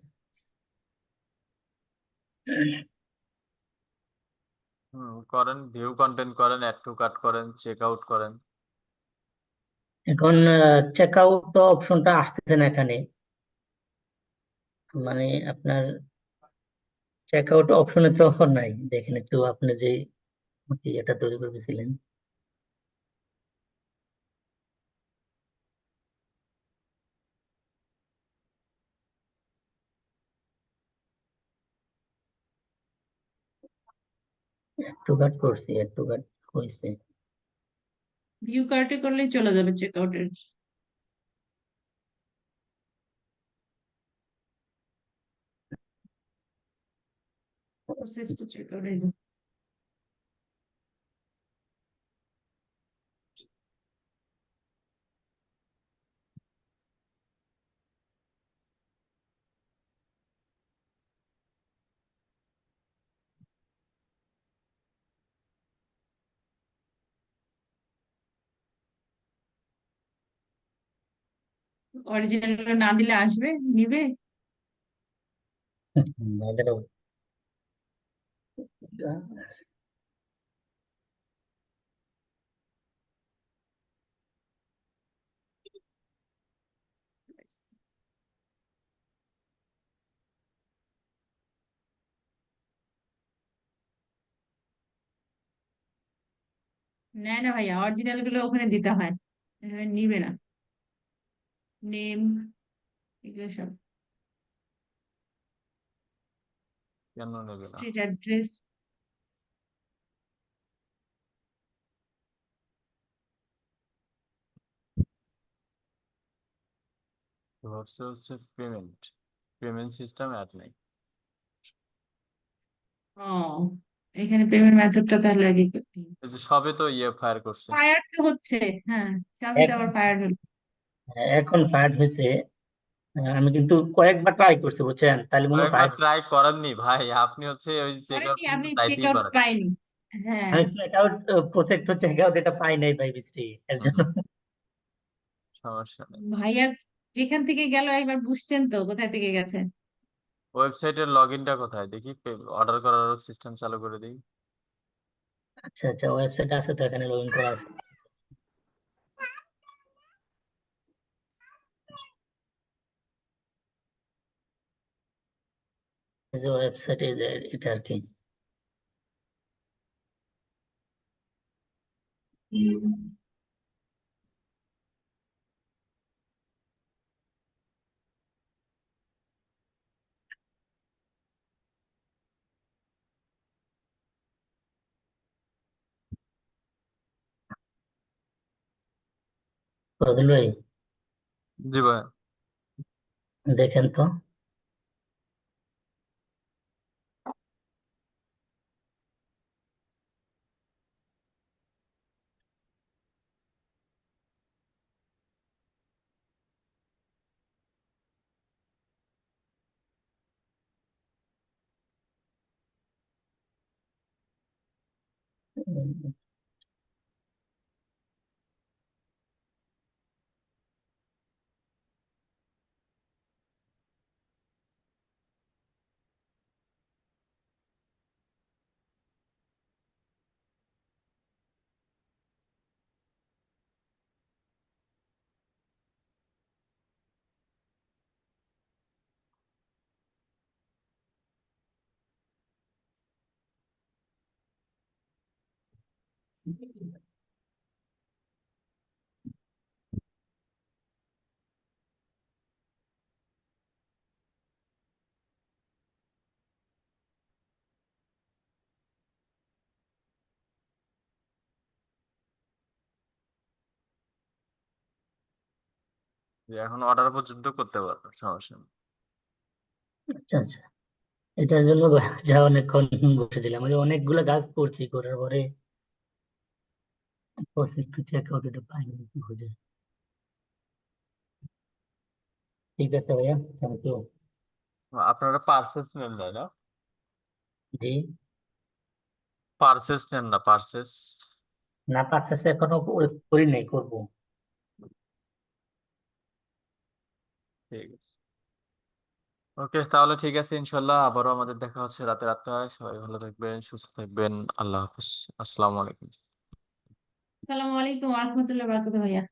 করেন, ভিউ কন্টেন্ট করেন, অ্যাড টু কার্ট করেন, চেক আউট করেন। এখন চেক আউট তো অপশনটা আসতেছে না এখানে, মানে আপনার চেক আউট অপশনে তো নাই। দেখেন একটু আপনি যে এটা তৈরি করেছিলেন, একটু কাট করছি, একটু কাট হয়েছে। ভিউ কার্টে করলেই চলে যাবে চেক আউটের process to check out. Original না দিলে আসবে, নিবে? আমাদের নেয় না ভাইয়া, অরিজিনাল গুলো ওখানে দিতে হয়, এভাবে নিবে না। নেম, এগুলো সব, কেন নেবে না? Street address. ভাবছে হচ্ছে পেমেন্ট, পেমেন্ট সিস্টেম অ্যাড নেই। ও, এখানে পেমেন্ট মেথডটা তাহলে আগে এই যে সবে তো ফায়ার করছে, ফায়ার তো হচ্ছে। হ্যাঁ, সবই তো আবার ফায়ার হলো। এখন ফায়ার হয়েছে। আমি কিন্তু কয়েকবার ট্রাই করছি বুঝছেন, তাহলে মনে হয় কয়েকবার ফায়ার। ট্রাই করেননি ভাই, আপনি হচ্ছে ওই চেক আউট করেননি, কিন্তু আমি চেক চাইতেই আউট পারেন। পাইনি। হ্যাঁ, আমি check out process to check out এটা পাই নাই ভাই বৃষ্টি, এর জন্য। সমস্যা নেই। ভাইয়া যেখান থেকে গেল একবার বুঝছেন তো কোথায় থেকে গেছে? ওয়েবসাইটের লগ ইনটা কোথায় দেখি, অর্ডার করার সিস্টেম চালু করে দিই। আচ্ছা আচ্ছা, ওয়েবসাইট আছে তো, এখানে লগ ইন করা আছে। এই যে ওয়েবসাইটে এটা আর কি। রদুল ভাই জি ভাই। দেখেন তো। যে এখন অর্ডার পর্যন্ত করতে পারবো, সমস্যা নেই। আচ্ছা আচ্ছা, এটার জন্য যা অনেকক্ষণ বসেছিলাম, ওই যে অনেকগুলো কাজ করছি, করার পরে প্রসেস টু চেক আউট এটা পাইনি কি খুঁজে। ঠিক আছে ভাইয়া, থ্যাংক ইউ। আপনারা পার্সেস নেন না, না? জি, পার্সেস নেন না, পার্সেস? না পারতেছে এখনো করি নাই, করবো। ঠিক আছে। ওকে, তাহলে ঠিক আছে, ইনশাল্লাহ আবারও আমাদের দেখা হচ্ছে রাতে 8টায়। সবাই ভালো থাকবেন, সুস্থ থাকবেন। আল্লাহ হাফিজ। আসসালামু আলাইকুম। আসসালামু আলাইকুম ওয়া রাহমাতুল্লাহি ওয়া বারাকাতুহু ভাইয়া।